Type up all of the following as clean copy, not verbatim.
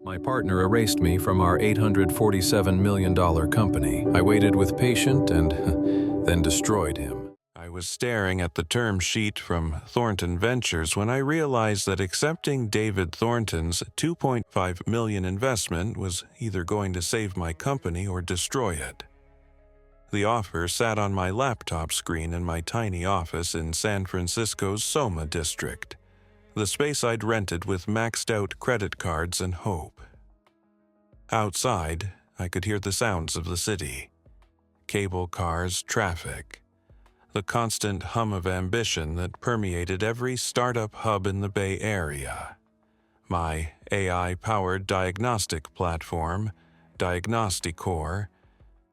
My partner erased me from our $847 million company. I waited with patience and then destroyed him. I was staring at the term sheet from Thornton Ventures when I realized that accepting David Thornton's $2.5 million investment was either going to save my company or destroy it. The offer sat on my laptop screen in my tiny office in San Francisco's Soma district, the space I'd rented with maxed-out credit cards and hope. Outside, I could hear the sounds of the city. Cable cars, traffic. The constant hum of ambition that permeated every startup hub in the Bay Area. My AI-powered diagnostic platform, Diagnosticor,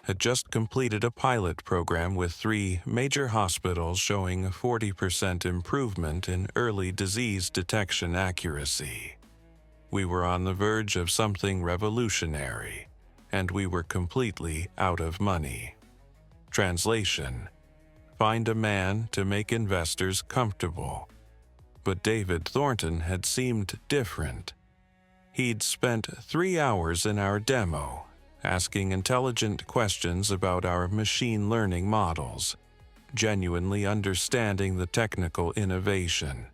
had just completed a pilot program with 3 major hospitals showing a 40% improvement in early disease detection accuracy. We were on the verge of something revolutionary, and we were completely out of money. Translation: find a man to make investors comfortable. But David Thornton had seemed different. He'd spent 3 hours in our demo, asking intelligent questions about our machine learning models, genuinely understanding the technical innovation.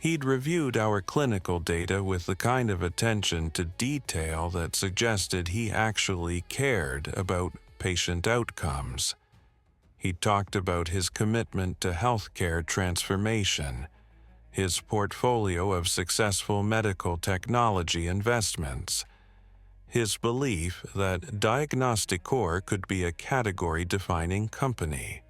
He'd reviewed our clinical data with the kind of attention to detail that suggested he actually cared about patient outcomes. He talked about his commitment to healthcare transformation, his portfolio of successful medical technology investments, his belief that Diagnosticor could be a category-defining company.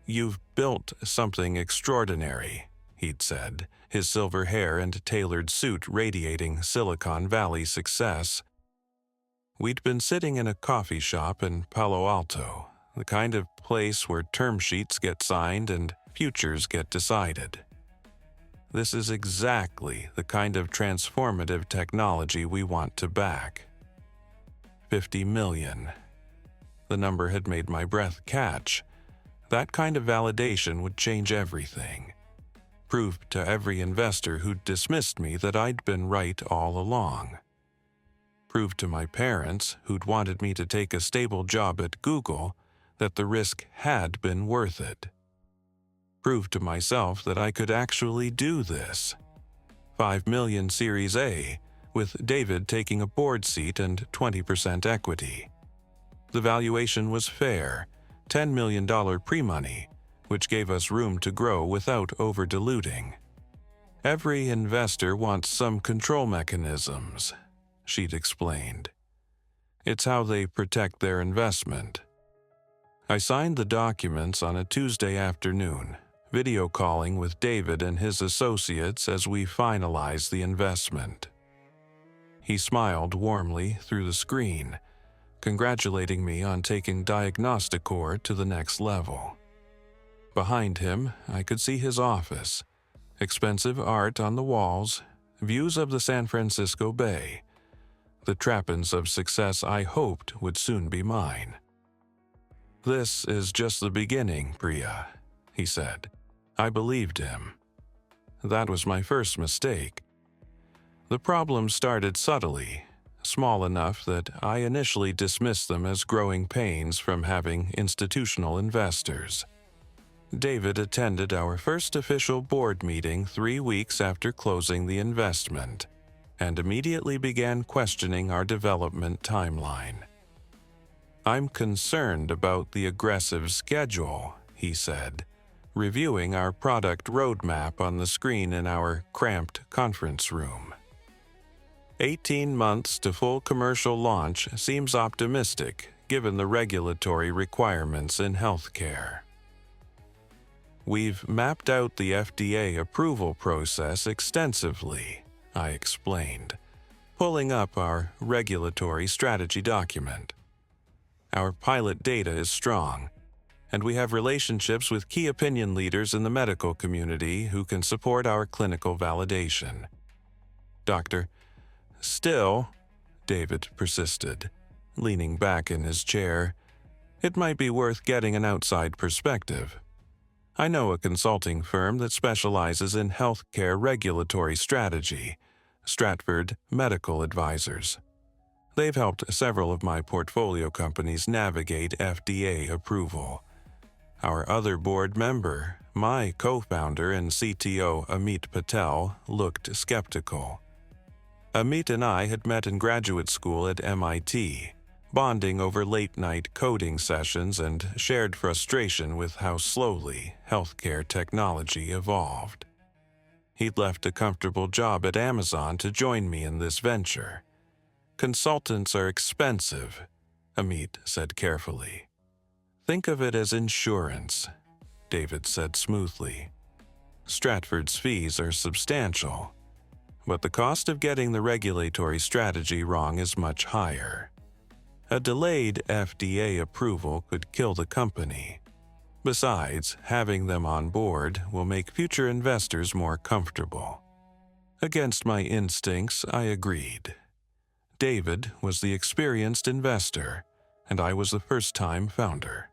"You've built something extraordinary," he'd said, his silver hair and tailored suit radiating Silicon Valley success. We'd been sitting in a coffee shop in Palo Alto, the kind of place where term sheets get signed and futures get decided. This is exactly the kind of transformative technology we want to back. 50 million. The number had made my breath catch. That kind of validation would change everything. Prove to every investor who'd dismissed me that I'd been right all along. Prove to my parents, who'd wanted me to take a stable job at Google, that the risk had been worth it. Prove to myself that I could actually do this. 5 million Series A, with David taking a board seat and 20% equity. The valuation was fair, $10 million pre-money, which gave us room to grow without over-diluting. Every investor wants some control mechanisms, she'd explained. It's how they protect their investment. I signed the documents on a Tuesday afternoon, video calling with David and his associates as we finalized the investment. He smiled warmly through the screen, congratulating me on taking Diagnosticor to the next level. Behind him, I could see his office, expensive art on the walls, views of the San Francisco Bay, the trappings of success I hoped would soon be mine. "This is just the beginning, Priya," he said. I believed him. That was my first mistake. The problems started subtly, small enough that I initially dismissed them as growing pains from having institutional investors. David attended our first official board meeting 3 weeks after closing the investment, and immediately began questioning our development timeline. "I'm concerned about the aggressive schedule," he said, reviewing our product roadmap on the screen in our cramped conference room. 18 months to full commercial launch seems optimistic given the regulatory requirements in healthcare. "We've mapped out the FDA approval process extensively," I explained, pulling up our regulatory strategy document. "Our pilot data is strong, and we have relationships with key opinion leaders in the medical community who can support our clinical validation." "Doctor, still," David persisted, leaning back in his chair, "it might be worth getting an outside perspective. I know a consulting firm that specializes in healthcare regulatory strategy, Stratford Medical Advisors. They've helped several of my portfolio companies navigate FDA approval. Our other board member, my co-founder and CTO Amit Patel, looked skeptical. Amit and I had met in graduate school at MIT, bonding over late-night coding sessions and shared frustration with how slowly healthcare technology evolved. He'd left a comfortable job at Amazon to join me in this venture. Consultants are expensive, Amit said carefully. Think of it as insurance, David said smoothly. Stratford's fees are substantial, but the cost of getting the regulatory strategy wrong is much higher. A delayed FDA approval could kill the company. Besides, having them on board will make future investors more comfortable. Against my instincts, I agreed. David was the experienced investor, and I was the first-time founder.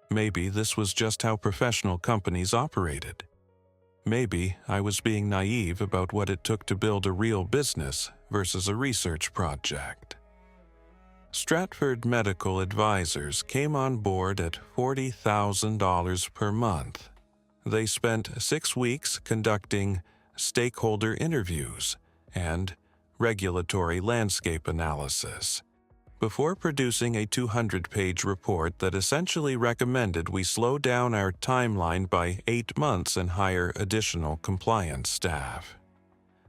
Maybe this was just how professional companies operated. Maybe I was being naive about what it took to build a real business versus a research project. Stratford Medical Advisors came on board at $40,000 per month. They spent 6 weeks conducting stakeholder interviews and regulatory landscape analysis before producing a 200-page report that essentially recommended we slow down our timeline by 8 months and hire additional compliance staff.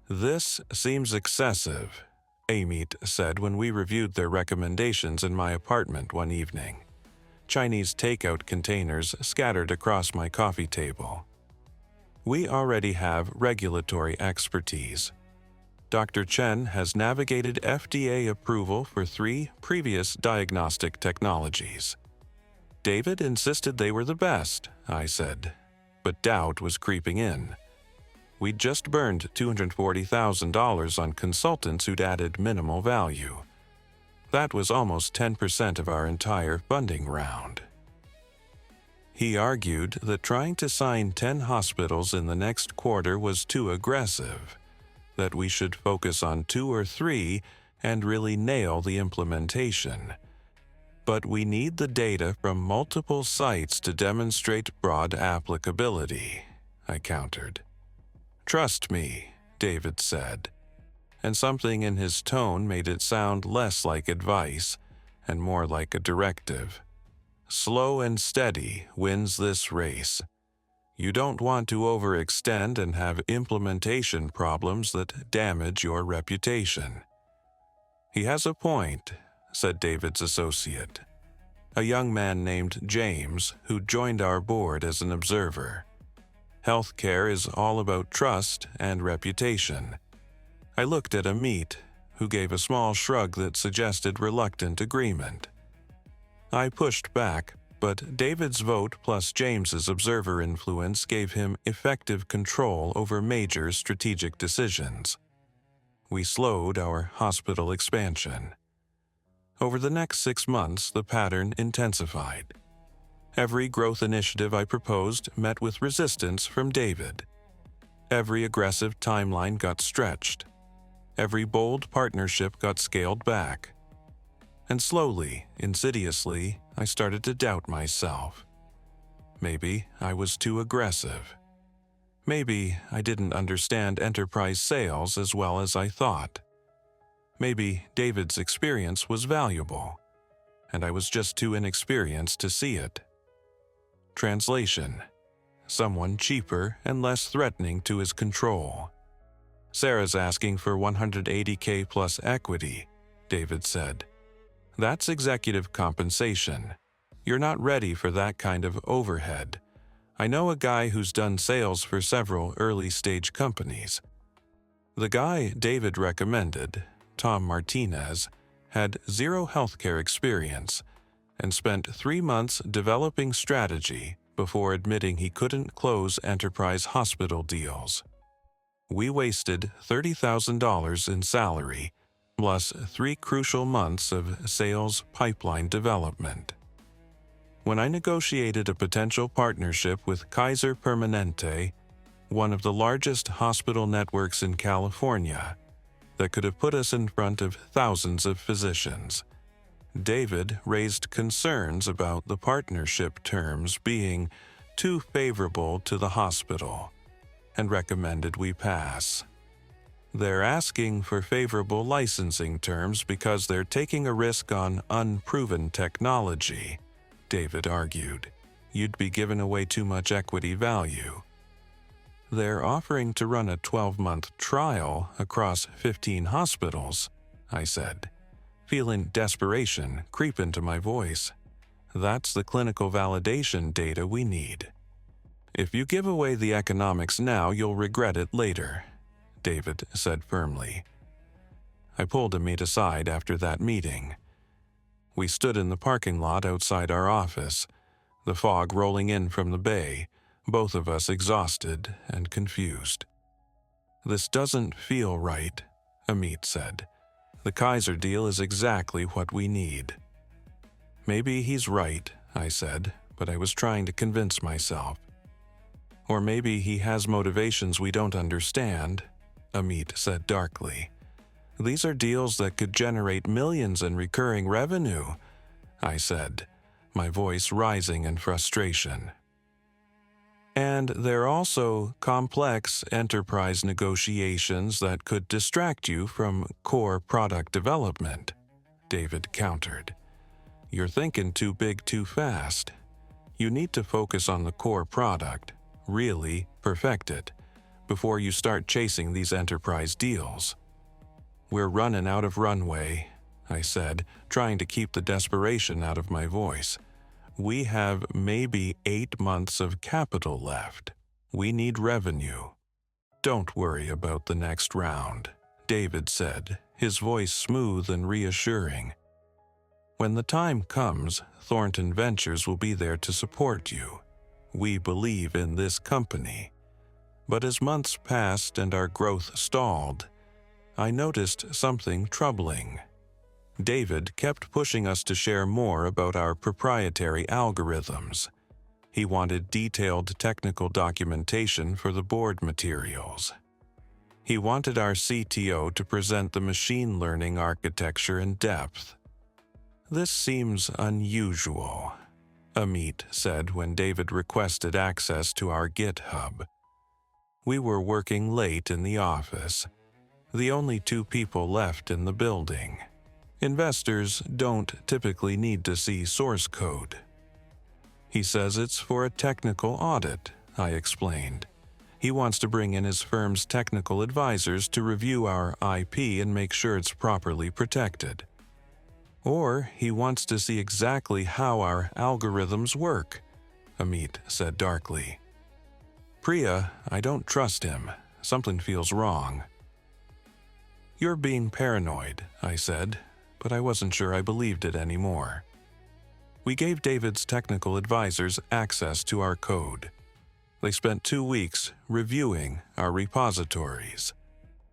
This seems excessive, Amit said when we reviewed their recommendations in my apartment one evening. Chinese takeout containers scattered across my coffee table. We already have regulatory expertise. Dr. Chen has navigated FDA approval for 3 previous diagnostic technologies. David insisted they were the best, I said, but doubt was creeping in. We'd just burned $240,000 on consultants who'd added minimal value. That was almost 10% of our entire funding round. He argued that trying to sign 10 hospitals in the next quarter was too aggressive, that we should focus on 2 or 3 and really nail the implementation. But we need the data from multiple sites to demonstrate broad applicability, I countered. Trust me, David said, and something in his tone made it sound less like advice and more like a directive. Slow and steady wins this race. You don't want to overextend and have implementation problems that damage your reputation. He has a point, said David's associate, a young man named James who joined our board as an observer. Healthcare is all about trust and reputation. I looked at Amit, who gave a small shrug that suggested reluctant agreement. I pushed back, but David's vote plus James's observer influence gave him effective control over major strategic decisions. We slowed our hospital expansion. Over the next 6 months, the pattern intensified. Every growth initiative I proposed met with resistance from David. Every aggressive timeline got stretched. Every bold partnership got scaled back. And slowly, insidiously, I started to doubt myself. Maybe I was too aggressive. Maybe I didn't understand enterprise sales as well as I thought. Maybe David's experience was valuable, and I was just too inexperienced to see it. Translation: someone cheaper and less threatening to his control. Sarah's asking for $180K plus equity, David said. That's executive compensation. You're not ready for that kind of overhead. I know a guy who's done sales for several early-stage companies. The guy David recommended, Tom Martinez, had 0 healthcare experience and spent 3 months developing strategy before admitting he couldn't close enterprise hospital deals. We wasted $30,000 in salary, plus 3 crucial months of sales pipeline development. When I negotiated a potential partnership with Kaiser Permanente, one of the largest hospital networks in California, that could have put us in front of thousands of physicians. David raised concerns about the partnership terms being too favorable to the hospital and recommended we pass. They're asking for favorable licensing terms because they're taking a risk on unproven technology, David argued. You'd be giving away too much equity value. They're offering to run a 12-month trial across 15 hospitals, I said, feeling desperation creep into my voice. That's the clinical validation data we need. If you give away the economics now, you'll regret it later, David said firmly. I pulled Amit aside after that meeting. We stood in the parking lot outside our office, the fog rolling in from the bay, both of us exhausted and confused. This doesn't feel right, Amit said. The Kaiser deal is exactly what we need. Maybe he's right, I said, but I was trying to convince myself. Or maybe he has motivations we don't understand, Amit said darkly. These are deals that could generate millions in recurring revenue, I said, my voice rising in frustration. And they're also complex enterprise negotiations that could distract you from core product development, David countered. You're thinking too big too fast. You need to focus on the core product, really perfect it, before you start chasing these enterprise deals. We're running out of runway, I said, trying to keep the desperation out of my voice. We have maybe 8 months of capital left. We need revenue. Don't worry about the next round, David said, his voice smooth and reassuring. When the time comes, Thornton Ventures will be there to support you. We believe in this company. But as months passed and our growth stalled, I noticed something troubling. David kept pushing us to share more about our proprietary algorithms. He wanted detailed technical documentation for the board materials. He wanted our CTO to present the machine learning architecture in depth. This seems unusual, Amit said when David requested access to our GitHub. We were working late in the office, the only 2 people left in the building. Investors don't typically need to see source code. He says it's for a technical audit, I explained. He wants to bring in his firm's technical advisors to review our IP and make sure it's properly protected. Or he wants to see exactly how our algorithms work, Amit said darkly. Priya, I don't trust him. Something feels wrong. You're being paranoid, I said, but I wasn't sure I believed it anymore. We gave David's technical advisors access to our code. They spent 2 weeks reviewing our repositories,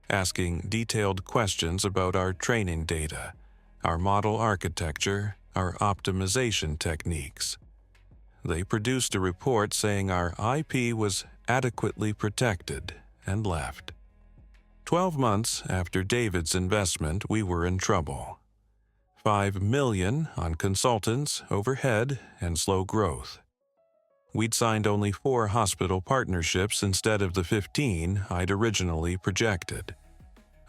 asking detailed questions about our training data, our model architecture, our optimization techniques. They produced a report saying our IP was adequately protected and left. 12 months after David's investment, we were in trouble. $5 million on consultants, overhead, and slow growth. We'd signed only 4 hospital partnerships instead of the 15 I'd originally projected.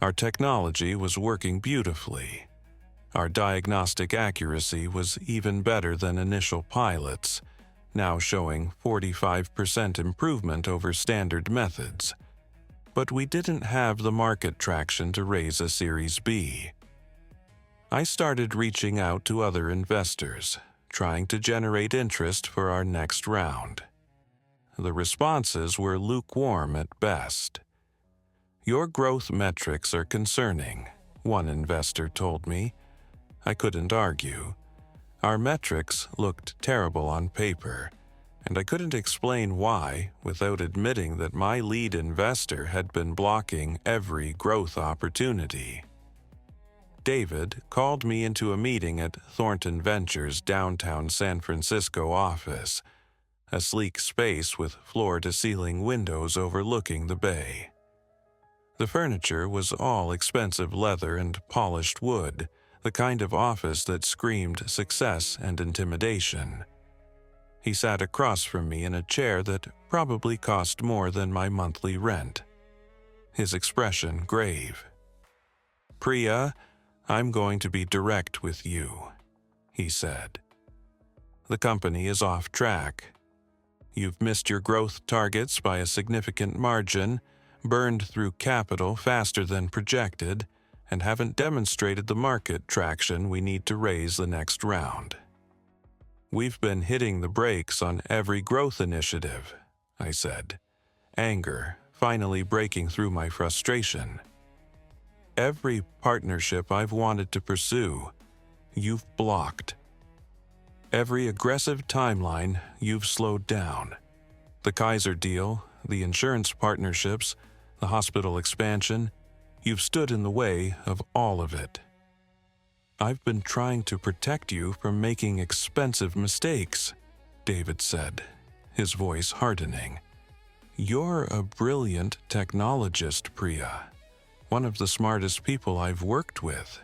Our technology was working beautifully. Our diagnostic accuracy was even better than initial pilots, now showing 45% improvement over standard methods. But we didn't have the market traction to raise a Series B. I started reaching out to other investors, trying to generate interest for our next round. The responses were lukewarm at best. Your growth metrics are concerning, one investor told me. I couldn't argue. Our metrics looked terrible on paper, and I couldn't explain why without admitting that my lead investor had been blocking every growth opportunity. David called me into a meeting at Thornton Ventures' downtown San Francisco office, a sleek space with floor-to-ceiling windows overlooking the bay. The furniture was all expensive leather and polished wood, the kind of office that screamed success and intimidation. He sat across from me in a chair that probably cost more than my monthly rent. His expression grave. "Priya, I'm going to be direct with you," he said. "The company is off track. You've missed your growth targets by a significant margin, burned through capital faster than projected, and haven't demonstrated the market traction we need to raise the next round. We've been hitting the brakes on every growth initiative," I said, anger finally breaking through my frustration. "Every partnership I've wanted to pursue, you've blocked. Every aggressive timeline, you've slowed down. The Kaiser deal, the insurance partnerships, the hospital expansion, you've stood in the way of all of it. I've been trying to protect you from making expensive mistakes," David said, his voice hardening. "You're a brilliant technologist, Priya, one of the smartest people I've worked with.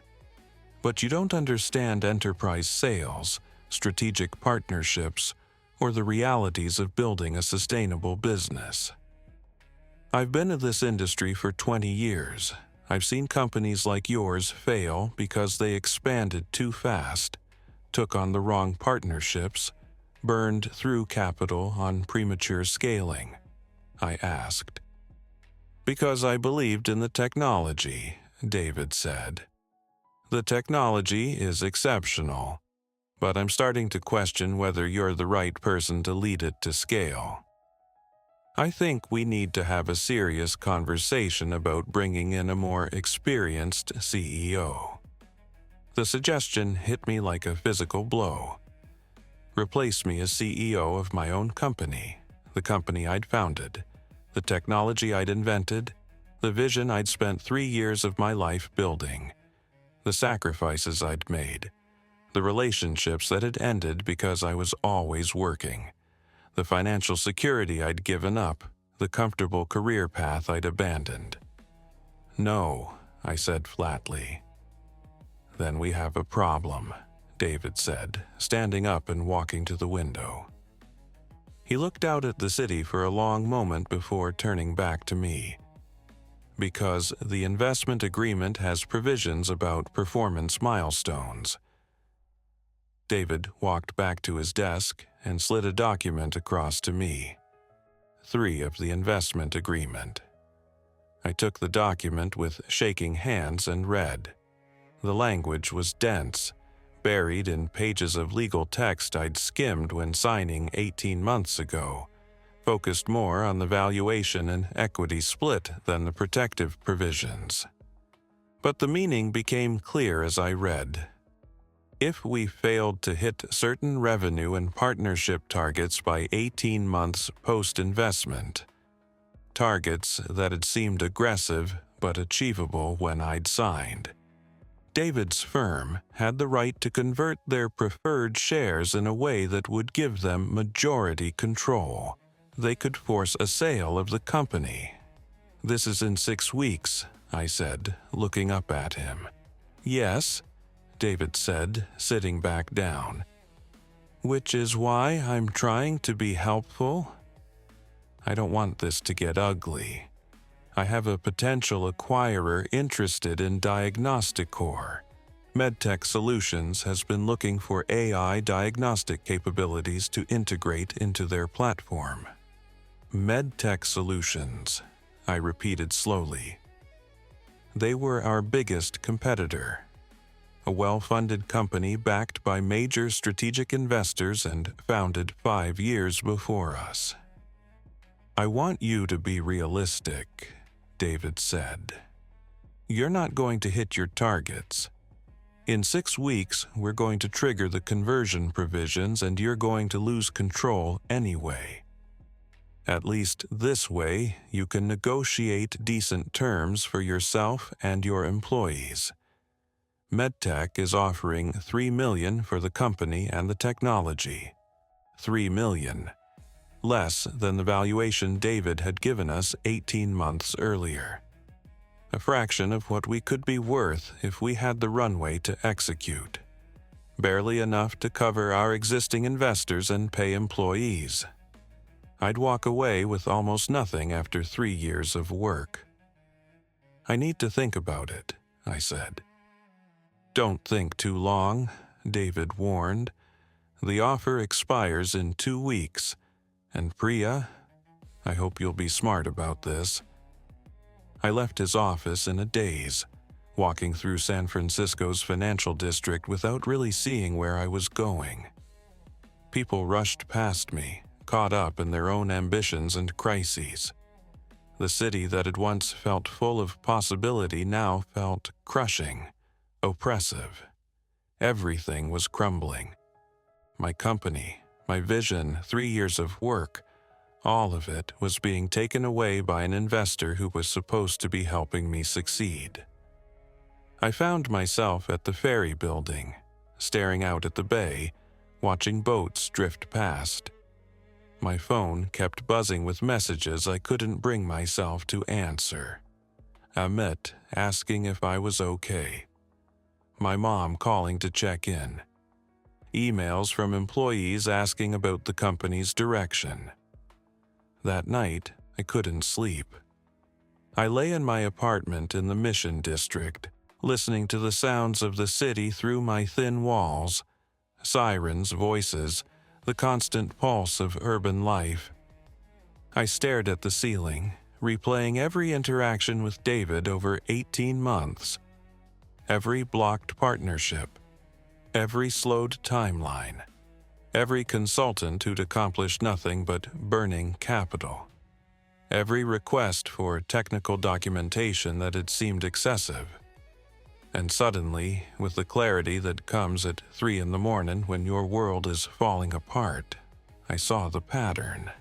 But you don't understand enterprise sales, strategic partnerships, or the realities of building a sustainable business. I've been in this industry for 20 years. I've seen companies like yours fail because they expanded too fast, took on the wrong partnerships, burned through capital on premature scaling," I asked. "Because I believed in the technology," David said. "The technology is exceptional, but I'm starting to question whether you're the right person to lead it to scale. I think we need to have a serious conversation about bringing in a more experienced CEO." The suggestion hit me like a physical blow. Replace me as CEO of my own company, the company I'd founded, the technology I'd invented, the vision I'd spent 3 years of my life building, the sacrifices I'd made, the relationships that had ended because I was always working, the financial security I'd given up, the comfortable career path I'd abandoned. "No," I said flatly. "Then we have a problem," David said, standing up and walking to the window. He looked out at the city for a long moment before turning back to me. "Because the investment agreement has provisions about performance milestones." David walked back to his desk and slid a document across to me. 3 of the investment agreement. I took the document with shaking hands and read. The language was dense, buried in pages of legal text I'd skimmed when signing 18 months ago, focused more on the valuation and equity split than the protective provisions. But the meaning became clear as I read. If we failed to hit certain revenue and partnership targets by 18 months post-investment, targets that had seemed aggressive but achievable when I'd signed, David's firm had the right to convert their preferred shares in a way that would give them majority control. They could force a sale of the company. "This is in 6 weeks," I said, looking up at him. "Yes," David said, sitting back down. "Which is why I'm trying to be helpful. I don't want this to get ugly. I have a potential acquirer interested in Diagnostic Core. MedTech Solutions has been looking for AI diagnostic capabilities to integrate into their platform." "MedTech Solutions," I repeated slowly. They were our biggest competitor. A well-funded company backed by major strategic investors and founded 5 years before us. "I want you to be realistic," David said. "You're not going to hit your targets. In 6 weeks, we're going to trigger the conversion provisions and you're going to lose control anyway. At least this way, you can negotiate decent terms for yourself and your employees. MedTech is offering $3 million for the company and the technology. $3 million. Less than the valuation David had given us 18 months earlier. a fraction of what we could be worth if we had the runway to execute. Barely enough to cover our existing investors and pay employees. I'd walk away with almost nothing after 3 years of work. "I need to think about it," I said. "Don't think too long," David warned. "The offer expires in 2 weeks, and Priya, I hope you'll be smart about this." I left his office in a daze, walking through San Francisco's financial district without really seeing where I was going. People rushed past me, caught up in their own ambitions and crises. The city that had once felt full of possibility now felt crushing, oppressive. Everything was crumbling. My company, my vision, 3 years of work, all of it was being taken away by an investor who was supposed to be helping me succeed. I found myself at the ferry building, staring out at the bay, watching boats drift past. My phone kept buzzing with messages I couldn't bring myself to answer. Amit asking if I was okay. My mom calling to check in. Emails from employees asking about the company's direction. That night, I couldn't sleep. I lay in my apartment in the Mission District, listening to the sounds of the city through my thin walls, sirens, voices, the constant pulse of urban life. I stared at the ceiling, replaying every interaction with David over 18 months, every blocked partnership, every slowed timeline, every consultant who'd accomplished nothing but burning capital, every request for technical documentation that had seemed excessive. And suddenly, with the clarity that comes at 3 a.m. when your world is falling apart, I saw the pattern.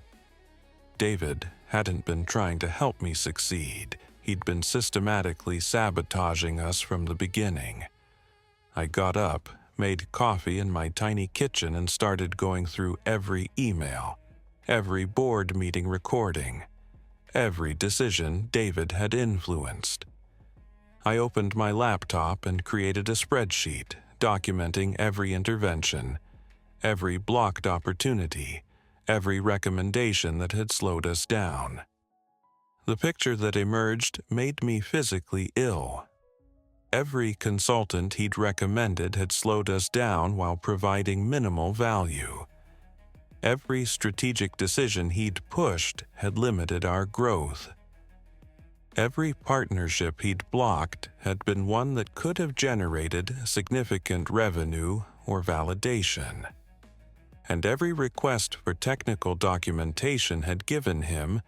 David hadn't been trying to help me succeed. He'd been systematically sabotaging us from the beginning. I got up, made coffee in my tiny kitchen, and started going through every email, every board meeting recording, every decision David had influenced. I opened my laptop and created a spreadsheet documenting every intervention, every blocked opportunity, every recommendation that had slowed us down. The picture that emerged made me physically ill. Every consultant he'd recommended had slowed us down while providing minimal value. Every strategic decision he'd pushed had limited our growth. Every partnership he'd blocked had been one that could have generated significant revenue or validation. And every request for technical documentation had given him,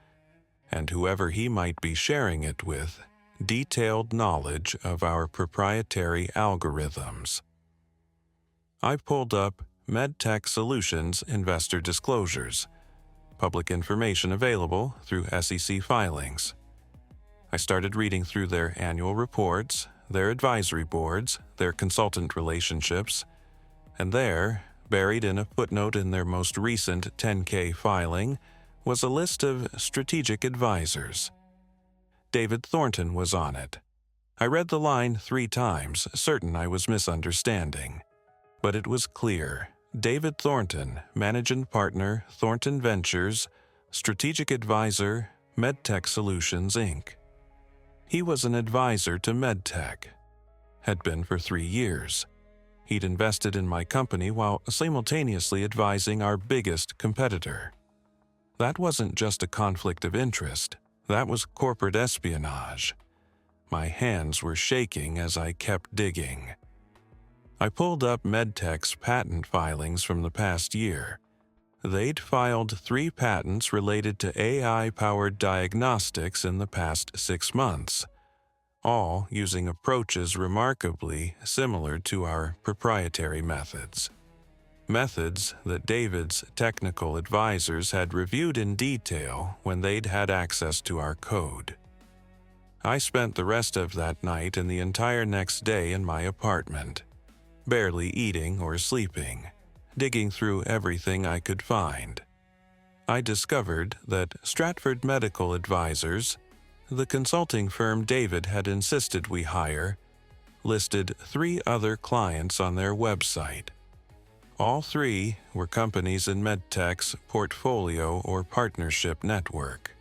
and whoever he might be sharing it with, detailed knowledge of our proprietary algorithms. I pulled up MedTech Solutions investor disclosures, public information available through SEC filings. I started reading through their annual reports, their advisory boards, their consultant relationships, and there, buried in a footnote in their most recent 10-K filing, was a list of strategic advisors. David Thornton was on it. I read the line 3 times, certain I was misunderstanding. But it was clear. David Thornton, Managing Partner, Thornton Ventures, Strategic Advisor, MedTech Solutions, Inc. He was an advisor to MedTech. Had been for 3 years. He'd invested in my company while simultaneously advising our biggest competitor. That wasn't just a conflict of interest. That was corporate espionage. My hands were shaking as I kept digging. I pulled up MedTech's patent filings from the past year. They'd filed 3 patents related to AI-powered diagnostics in the past 6 months, all using approaches remarkably similar to our proprietary methods. Methods that David's technical advisors had reviewed in detail when they'd had access to our code. I spent the rest of that night and the entire next day in my apartment, barely eating or sleeping, digging through everything I could find. I discovered that Stratford Medical Advisors, The consulting firm David had insisted we hire listed 3 other clients on their website. All 3 were companies in MedTech's portfolio or partnership network.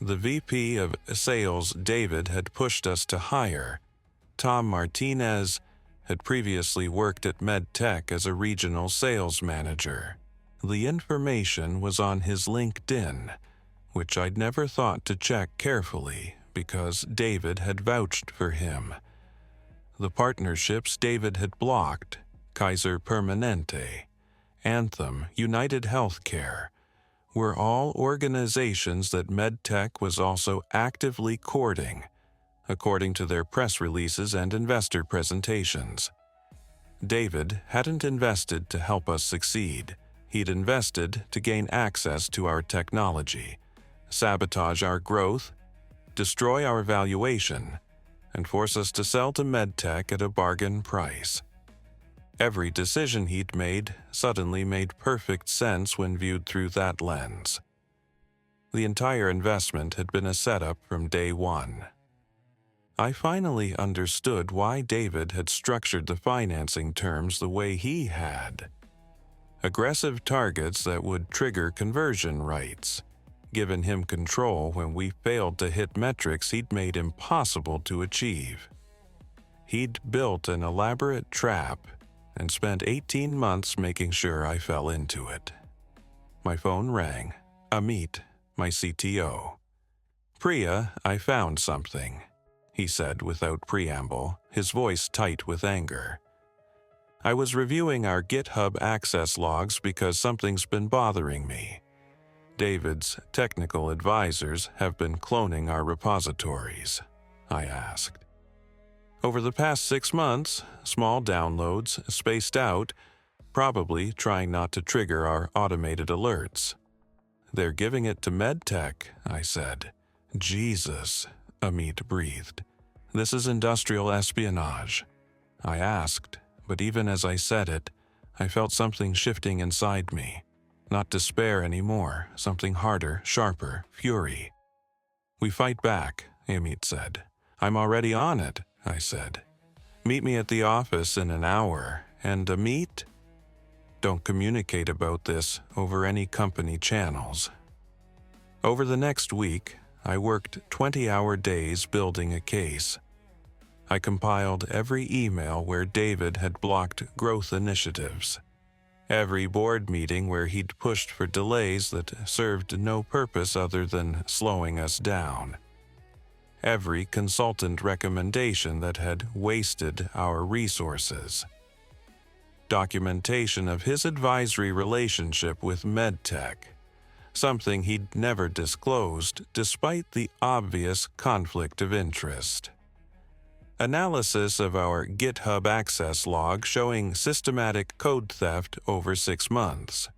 The VP of sales David had pushed us to hire, Tom Martinez, had previously worked at MedTech as a regional sales manager. The information was on his LinkedIn, which I'd never thought to check carefully because David had vouched for him. The partnerships David had blocked, Kaiser Permanente, Anthem, United Healthcare, were all organizations that MedTech was also actively courting, according to their press releases and investor presentations. David hadn't invested to help us succeed. He'd invested to gain access to our technology, sabotage our growth, destroy our valuation, and force us to sell to MedTech at a bargain price. Every decision he'd made suddenly made perfect sense when viewed through that lens. The entire investment had been a setup from day one. I finally understood why David had structured the financing terms the way he had. Aggressive targets that would trigger conversion rights, given him control when we failed to hit metrics he'd made impossible to achieve. He'd built an elaborate trap and spent 18 months making sure I fell into it. My phone rang. Amit, my CTO. "Priya, I found something," he said without preamble, his voice tight with anger. "I was reviewing our GitHub access logs because something's been bothering me. David's technical advisors have been cloning our repositories," I asked. "Over the past 6 months, small downloads, spaced out, probably trying not to trigger our automated alerts." "They're giving it to MedTech," I said. "Jesus," Amit breathed. "This is industrial espionage." I asked, but even as I said it, I felt something shifting inside me. Not despair anymore, something harder, sharper, fury. "We fight back," Amit said. "I'm already on it," I said. "Meet me at the office in an hour, and Amit, don't communicate about this over any company channels." Over the next week, I worked 20-hour days building a case. I compiled every email where David had blocked growth initiatives, every board meeting where he'd pushed for delays that served no purpose other than slowing us down, every consultant recommendation that had wasted our resources. Documentation of his advisory relationship with MedTech, something he'd never disclosed despite the obvious conflict of interest. Analysis of our GitHub access log showing systematic code theft over 6 months.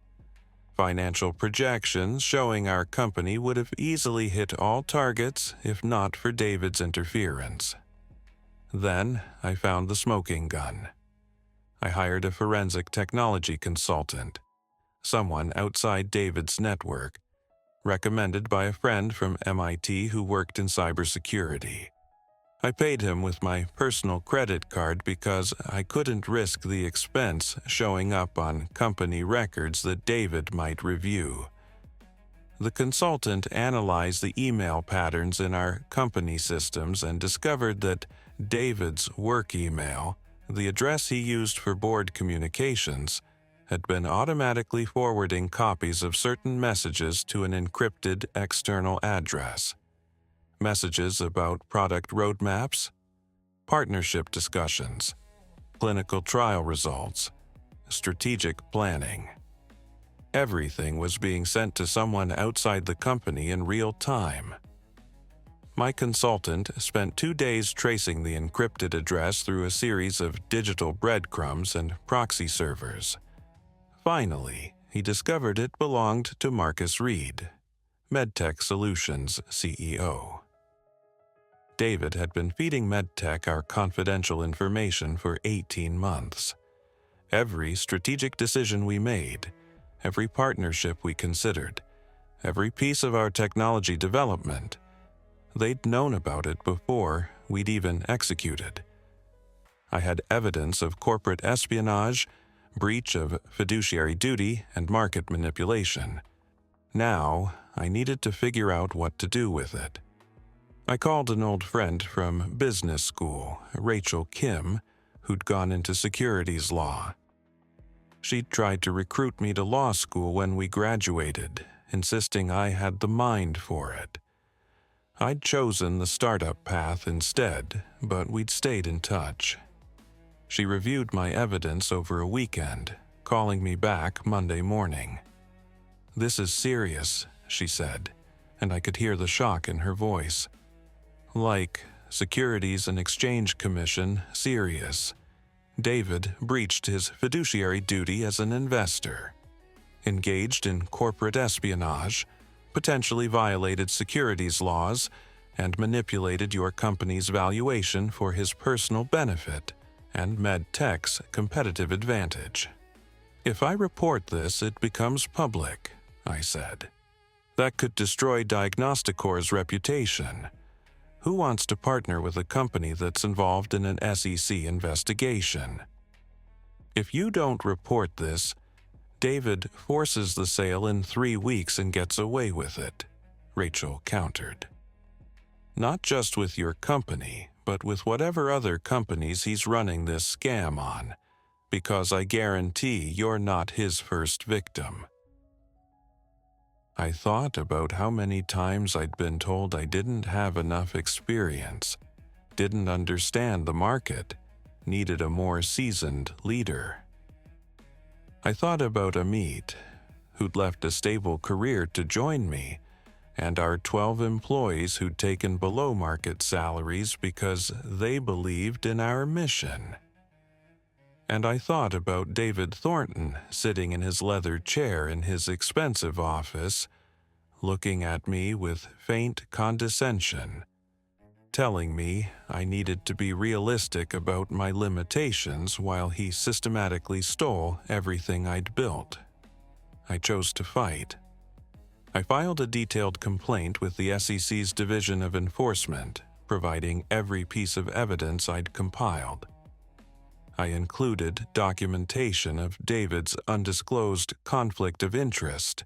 Financial projections showing our company would have easily hit all targets if not for David's interference. Then I found the smoking gun. I hired a forensic technology consultant, someone outside David's network, recommended by a friend from MIT who worked in cybersecurity. I paid him with my personal credit card because I couldn't risk the expense showing up on company records that David might review. The consultant analyzed the email patterns in our company systems and discovered that David's work email, the address he used for board communications, had been automatically forwarding copies of certain messages to an encrypted external address. Messages about product roadmaps, partnership discussions, clinical trial results, strategic planning. Everything was being sent to someone outside the company in real time. My consultant spent 2 days tracing the encrypted address through a series of digital breadcrumbs and proxy servers. Finally, he discovered it belonged to Marcus Reed, MedTech Solutions CEO. David had been feeding MedTech our confidential information for 18 months. Every strategic decision we made, every partnership we considered, every piece of our technology development, They'd known about it before we'd even executed. I had evidence of corporate espionage, breach of fiduciary duty, and market manipulation. Now, I needed to figure out what to do with it. I called an old friend from business school, Rachel Kim, who'd gone into securities law. She'd tried to recruit me to law school when we graduated, insisting I had the mind for it. I'd chosen the startup path instead, but we'd stayed in touch. She reviewed my evidence over a weekend, calling me back Monday morning. "This is serious," she said, and I could hear the shock in her voice. Like Securities and Exchange Commission, serious. David breached his fiduciary duty as an investor, engaged in corporate espionage, potentially violated securities laws, and manipulated your company's valuation for his personal benefit and MedTech's competitive advantage. "If I report this, it becomes public," I said. "That could destroy Diagnosticor's reputation. Who wants to partner with a company that's involved in an SEC investigation? If you don't report this, David forces the sale in 3 weeks and gets away with it," Rachel countered. "Not just with your company, but with whatever other companies he's running this scam on, because I guarantee you're not his first victim." I thought about how many times I'd been told I didn't have enough experience, didn't understand the market, needed a more seasoned leader. I thought about Amit, who'd left a stable career to join me, and our 12 employees who'd taken below-market salaries because they believed in our mission. And I thought about David Thornton sitting in his leather chair in his expensive office, looking at me with faint condescension, telling me I needed to be realistic about my limitations while he systematically stole everything I'd built. I chose to fight. I filed a detailed complaint with the SEC's Division of Enforcement, providing every piece of evidence I'd compiled. I included documentation of David's undisclosed conflict of interest,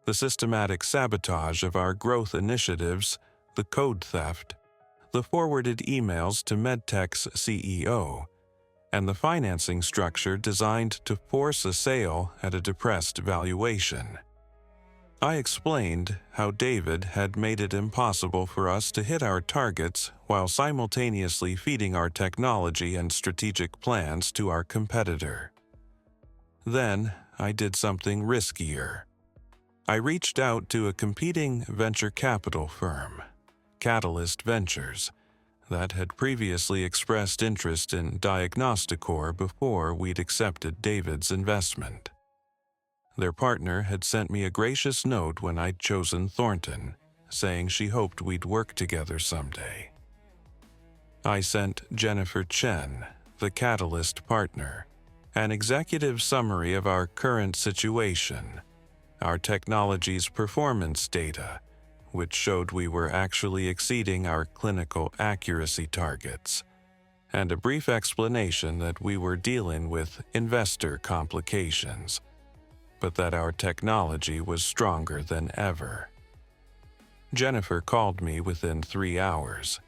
the systematic sabotage of our growth initiatives, the code theft, the forwarded emails to MedTech's CEO, and the financing structure designed to force a sale at a depressed valuation. I explained how David had made it impossible for us to hit our targets while simultaneously feeding our technology and strategic plans to our competitor. Then I did something riskier. I reached out to a competing venture capital firm, Catalyst Ventures, that had previously expressed interest in Diagnosticor before we'd accepted David's investment. Their partner had sent me a gracious note when I'd chosen Thornton, saying she hoped we'd work together someday. I sent Jennifer Chen, the Catalyst partner, an executive summary of our current situation, our technology's performance data, which showed we were actually exceeding our clinical accuracy targets, and a brief explanation that we were dealing with investor complications, but that our technology was stronger than ever. Jennifer called me within 3 hours.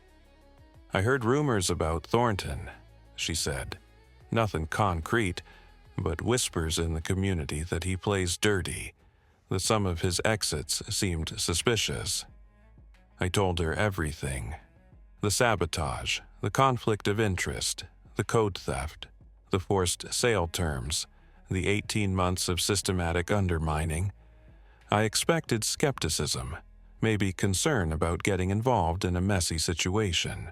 "I heard rumors about Thornton," she said. "Nothing concrete, but whispers in the community that he plays dirty, that some of his exits seemed suspicious." I told her everything: the sabotage, the conflict of interest, the code theft, the forced sale terms, the 18 months of systematic undermining. I expected skepticism, maybe concern about getting involved in a messy situation.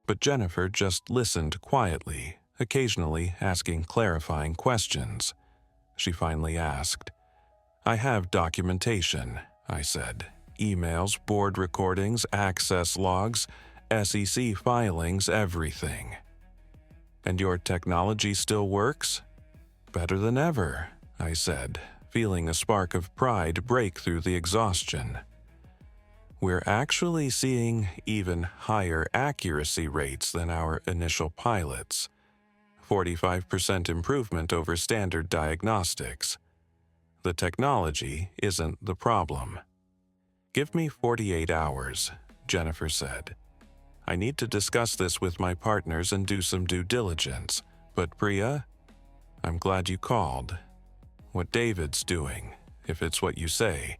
But Jennifer just listened quietly, occasionally asking clarifying questions. She finally asked. "I have documentation," I said. "Emails, board recordings, access logs, SEC filings, everything." "And your technology still works?" "Better than ever," I said, feeling a spark of pride break through the exhaustion. We're actually seeing even higher accuracy rates than our initial pilots. 45% improvement over standard diagnostics. The technology isn't the problem. Give me 48 hours, Jennifer said. I need to discuss this with my partners and do some due diligence. But Priya, I'm glad you called. What David's doing, if it's what you say,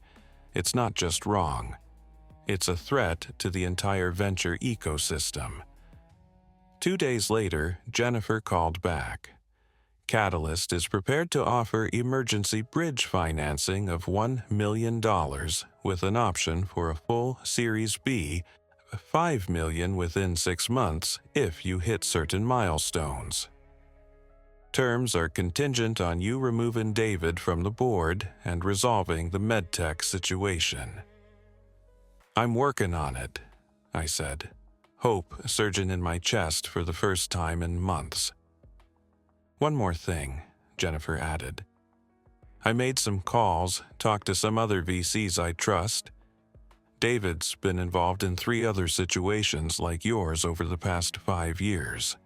it's not just wrong. It's a threat to the entire venture ecosystem. 2 days later, Jennifer called back. Catalyst is prepared to offer emergency bridge financing of $1 million with an option for a full Series B, $5 million within 6 months if you hit certain milestones. Terms are contingent on you removing David from the board and resolving the medtech situation. I'm working on it, I said, hope surging in my chest for the first time in months. One more thing, Jennifer added. I made some calls, talked to some other VCs I trust. David's been involved in 3 other situations like yours over the past 5 years.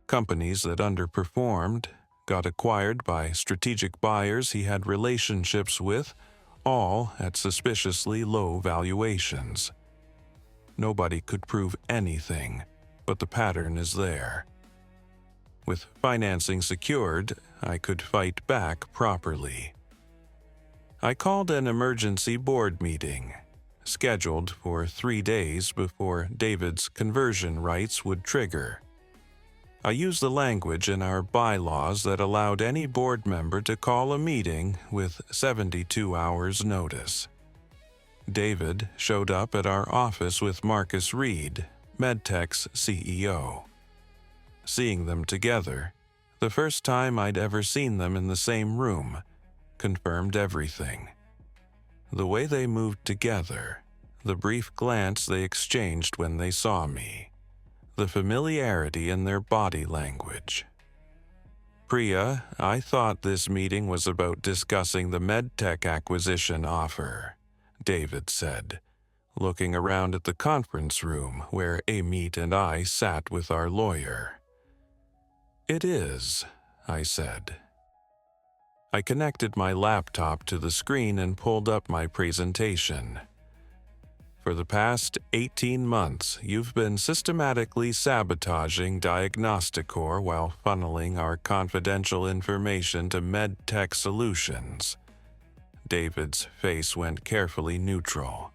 Companies that underperformed, got acquired by strategic buyers he had relationships with, all at suspiciously low valuations. Nobody could prove anything, but the pattern is there. With financing secured, I could fight back properly. I called an emergency board meeting, scheduled for 3 days before David's conversion rights would trigger. I used the language in our bylaws that allowed any board member to call a meeting with 72 hours' notice. David showed up at our office with Marcus Reed, MedTech's CEO. Seeing them together, the first time I'd ever seen them in the same room, confirmed everything. The way they moved together, the brief glance they exchanged when they saw me, the familiarity in their body language. Priya, I thought this meeting was about discussing the MedTech acquisition offer, David said, looking around at the conference room where Amit and I sat with our lawyer. It is, I said. I connected my laptop to the screen and pulled up my presentation. For the past 18 months, you've been systematically sabotaging Diagnosticor while funneling our confidential information to MedTech Solutions. David's face went carefully neutral.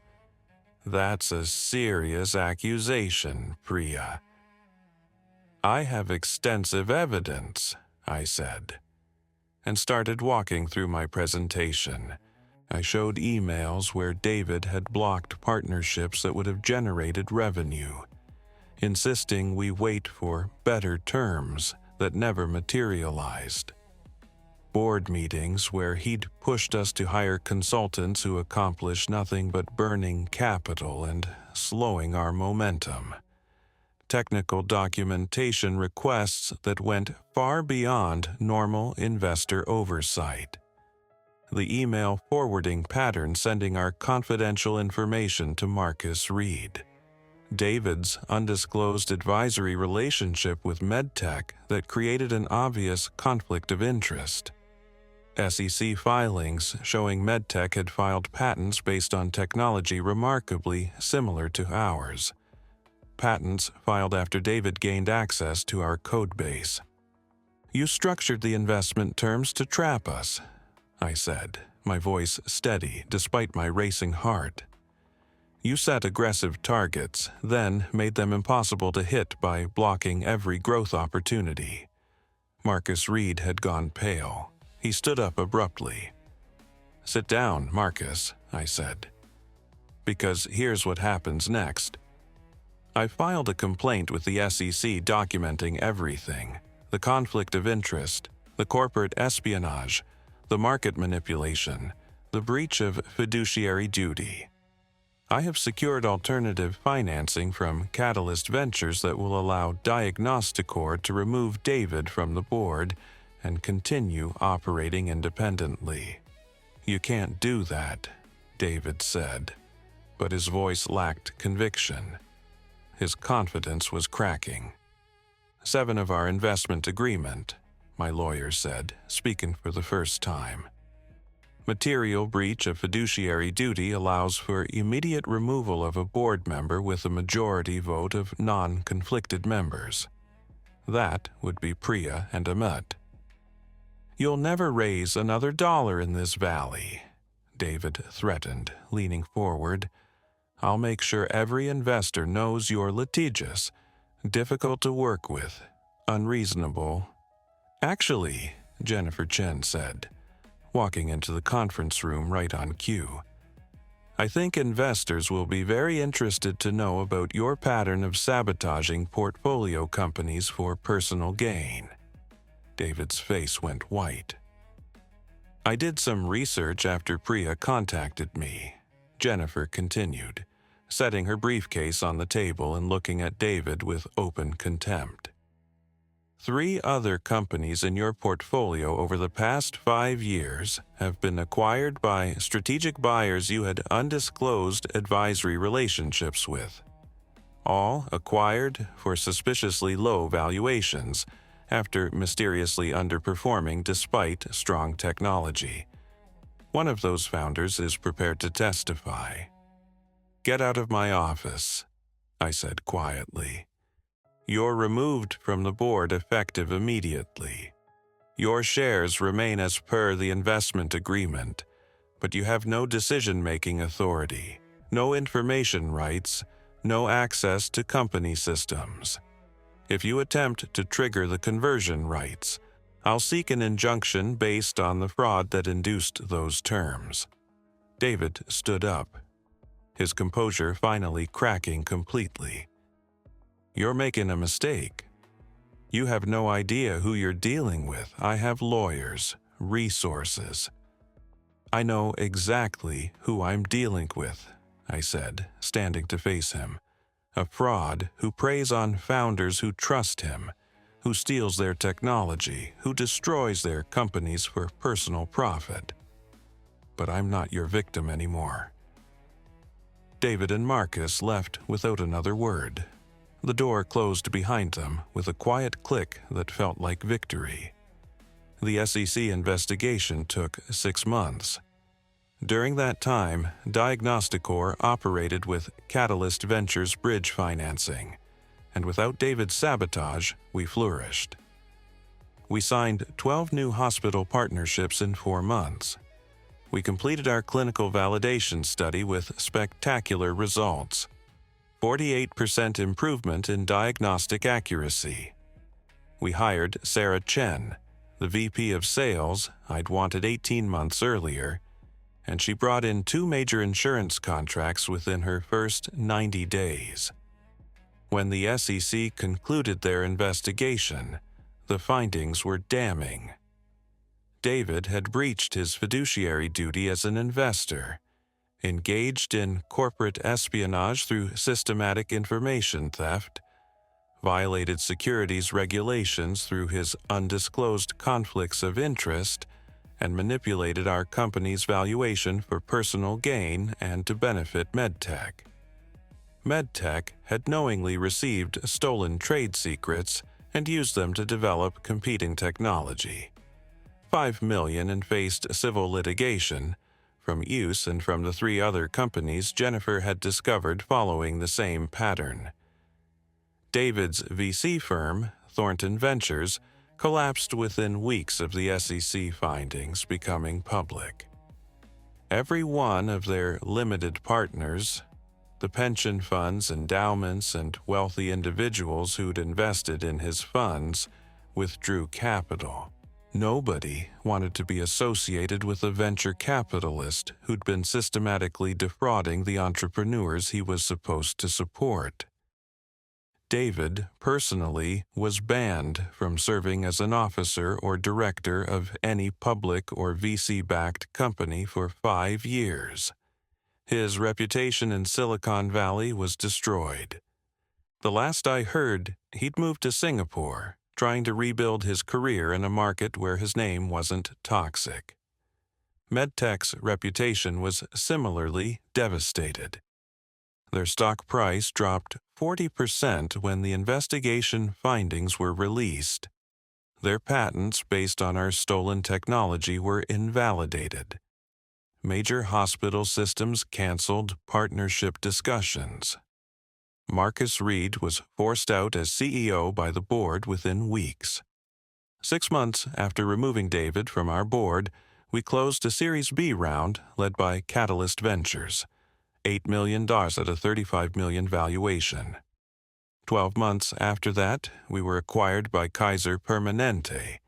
That's a serious accusation, Priya. I have extensive evidence, I said, and started walking through my presentation. I showed emails where David had blocked partnerships that would have generated revenue, insisting we wait for better terms that never materialized. Board meetings where he'd pushed us to hire consultants who accomplished nothing but burning capital and slowing our momentum. Technical documentation requests that went far beyond normal investor oversight. The email forwarding pattern sending our confidential information to Marcus Reed. David's undisclosed advisory relationship with MedTech that created an obvious conflict of interest. SEC filings showing MedTech had filed patents based on technology remarkably similar to ours. Patents filed after David gained access to our codebase. You structured the investment terms to trap us, I said, my voice steady despite my racing heart. You set aggressive targets, then made them impossible to hit by blocking every growth opportunity. Marcus Reed had gone pale. He stood up abruptly. Sit down, Marcus, I said. Because here's what happens next. I filed a complaint with the SEC documenting everything: the conflict of interest, the corporate espionage, the market manipulation, the breach of fiduciary duty. I have secured alternative financing from Catalyst Ventures that will allow Diagnosticor to remove David from the board and continue operating independently. You can't do that, David said. but his voice lacked conviction. His confidence was cracking. 7 of our investment agreement, my lawyer said, speaking for the first time. Material breach of fiduciary duty allows for immediate removal of a board member with a majority vote of non-conflicted members. That would be Priya and Amit. You'll never raise another dollar in this valley, David threatened, leaning forward. I'll make sure every investor knows you're litigious, difficult to work with, unreasonable. Actually, Jennifer Chen said, walking into the conference room right on cue, I think investors will be very interested to know about your pattern of sabotaging portfolio companies for personal gain. David's face went white. I did some research after Priya contacted me, Jennifer continued, setting her briefcase on the table and looking at David with open contempt. 3 other companies in your portfolio over the past 5 years have been acquired by strategic buyers you had undisclosed advisory relationships with. All acquired for suspiciously low valuations after mysteriously underperforming despite strong technology. One of those founders is prepared to testify. Get out of my office, I said quietly. You're removed from the board effective immediately. Your shares remain as per the investment agreement, but you have no decision-making authority, no information rights, no access to company systems. If you attempt to trigger the conversion rights, I'll seek an injunction based on the fraud that induced those terms. David stood up, his composure finally cracking completely. You're making a mistake. You have no idea who you're dealing with. I have lawyers, resources. I know exactly who I'm dealing with, I said, standing to face him. A fraud who preys on founders who trust him, who steals their technology, who destroys their companies for personal profit. But I'm not your victim anymore. David and Marcus left without another word. The door closed behind them with a quiet click that felt like victory. The SEC investigation took 6 months. During that time, Diagnosticor operated with Catalyst Ventures bridge financing, and without David's sabotage, we flourished. We signed 12 new hospital partnerships in 4 months. We completed our clinical validation study with spectacular results. 48% improvement in diagnostic accuracy. We hired Sarah Chen, the VP of Sales I'd wanted 18 months earlier, and she brought in 2 major insurance contracts within her first 90 days. When the SEC concluded their investigation, the findings were damning. David had breached his fiduciary duty as an investor, engaged in corporate espionage through systematic information theft, violated securities regulations through his undisclosed conflicts of interest, and manipulated our company's valuation for personal gain and to benefit MedTech. MedTech had knowingly received stolen trade secrets and used them to develop competing technology. $5 million and faced civil litigation from use and from the 3 other companies Jennifer had discovered following the same pattern. David's VC firm, Thornton Ventures, collapsed within weeks of the SEC findings becoming public. Every one of their limited partners, the pension funds, endowments, and wealthy individuals who'd invested in his funds, withdrew capital. Nobody wanted to be associated with a venture capitalist who'd been systematically defrauding the entrepreneurs he was supposed to support. David, personally, was banned from serving as an officer or director of any public or VC-backed company for 5 years. His reputation in Silicon Valley was destroyed. The last I heard, he'd moved to Singapore, trying to rebuild his career in a market where his name wasn't toxic. MedTech's reputation was similarly devastated. Their stock price dropped 40% when the investigation findings were released. Their patents based on our stolen technology were invalidated. Major hospital systems canceled partnership discussions. Marcus Reed was forced out as CEO by the board within weeks. 6 months after removing David from our board, we closed a Series B round led by Catalyst Ventures, $8 million at a $35 million valuation. 12 months after that, we were acquired by Kaiser Permanente,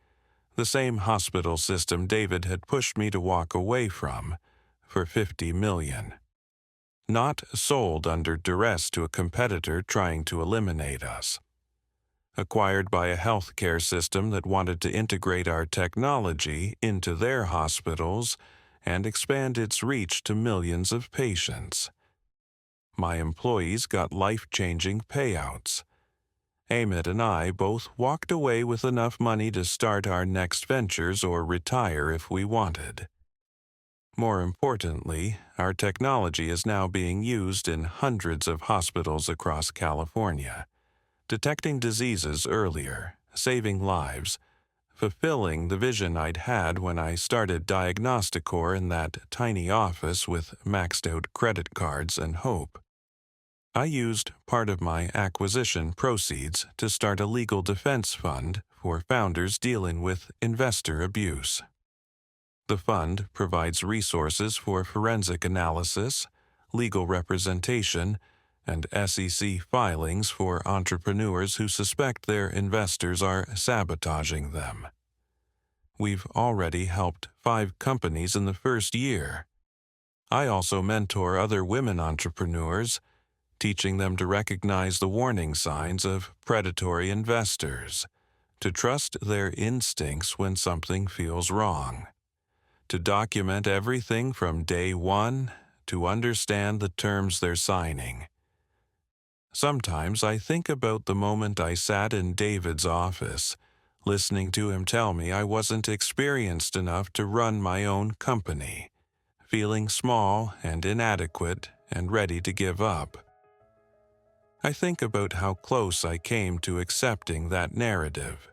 the same hospital system David had pushed me to walk away from, for $50 million. Not sold under duress to a competitor trying to eliminate us. Acquired by a healthcare system that wanted to integrate our technology into their hospitals and expand its reach to millions of patients. My employees got life-changing payouts. Amit and I both walked away with enough money to start our next ventures or retire if we wanted. More importantly, our technology is now being used in hundreds of hospitals across California, detecting diseases earlier, saving lives, fulfilling the vision I'd had when I started Diagnosticor in that tiny office with maxed-out credit cards and hope. I used part of my acquisition proceeds to start a legal defense fund for founders dealing with investor abuse. The fund provides resources for forensic analysis, legal representation, and SEC filings for entrepreneurs who suspect their investors are sabotaging them. We've already helped 5 companies in the first year. I also mentor other women entrepreneurs, teaching them to recognize the warning signs of predatory investors, to trust their instincts when something feels wrong, to document everything from day one, to understand the terms they're signing. Sometimes I think about the moment I sat in David's office, listening to him tell me I wasn't experienced enough to run my own company, feeling small and inadequate and ready to give up. I think about how close I came to accepting that narrative,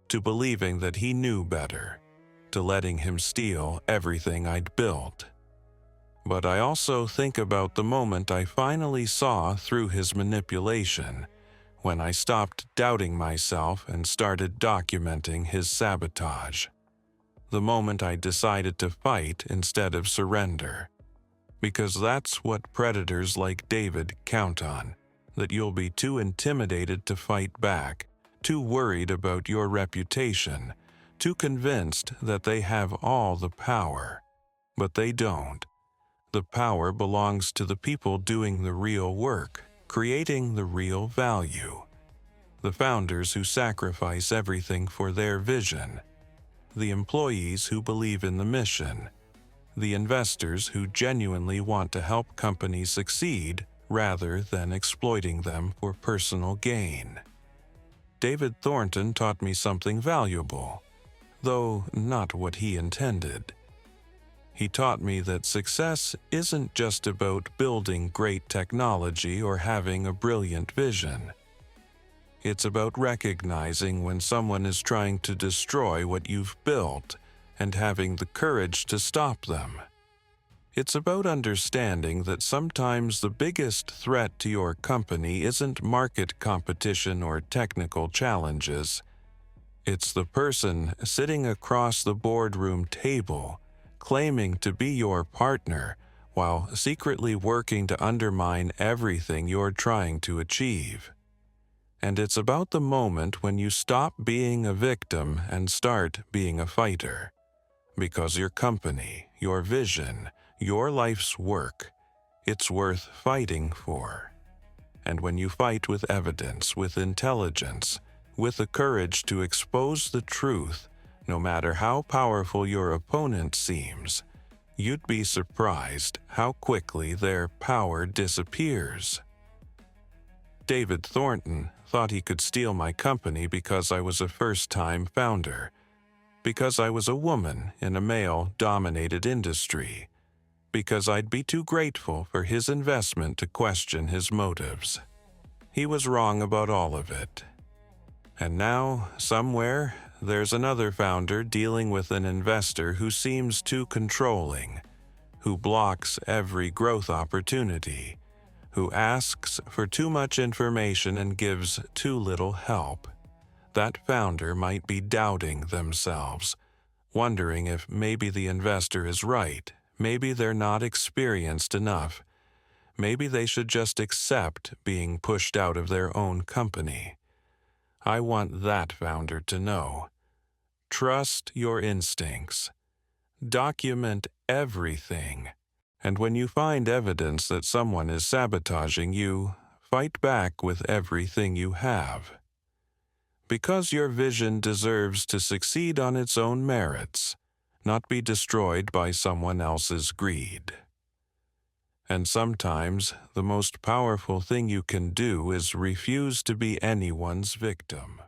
to believing that he knew better, to letting him steal everything I'd built. But I also think about the moment I finally saw through his manipulation, when I stopped doubting myself and started documenting his sabotage. The moment I decided to fight instead of surrender. Because that's what predators like David count on, that you'll be too intimidated to fight back, too worried about your reputation, too convinced that they have all the power. But they don't. The power belongs to the people doing the real work, creating the real value. The founders who sacrifice everything for their vision. The employees who believe in the mission. The investors who genuinely want to help companies succeed rather than exploiting them for personal gain. David Thornton taught me something valuable, though not what he intended. He taught me that success isn't just about building great technology or having a brilliant vision. It's about recognizing when someone is trying to destroy what you've built and having the courage to stop them. It's about understanding that sometimes the biggest threat to your company isn't market competition or technical challenges. It's the person sitting across the boardroom table, claiming to be your partner, while secretly working to undermine everything you're trying to achieve. And it's about the moment when you stop being a victim and start being a fighter. Because your company, your vision, your life's work, it's worth fighting for. And when you fight with evidence, with intelligence, with the courage to expose the truth, no matter how powerful your opponent seems, you'd be surprised how quickly their power disappears. David Thornton thought he could steal my company because I was a first-time founder, because I was a woman in a male-dominated industry, because I'd be too grateful for his investment to question his motives. He was wrong about all of it. And now, somewhere, there's another founder dealing with an investor who seems too controlling, who blocks every growth opportunity, who asks for too much information and gives too little help. That founder might be doubting themselves, wondering if maybe the investor is right, maybe they're not experienced enough, maybe they should just accept being pushed out of their own company. I want that founder to know. Trust your instincts. Document everything. And when you find evidence that someone is sabotaging you, fight back with everything you have. Because your vision deserves to succeed on its own merits, not be destroyed by someone else's greed. And sometimes, the most powerful thing you can do is refuse to be anyone's victim.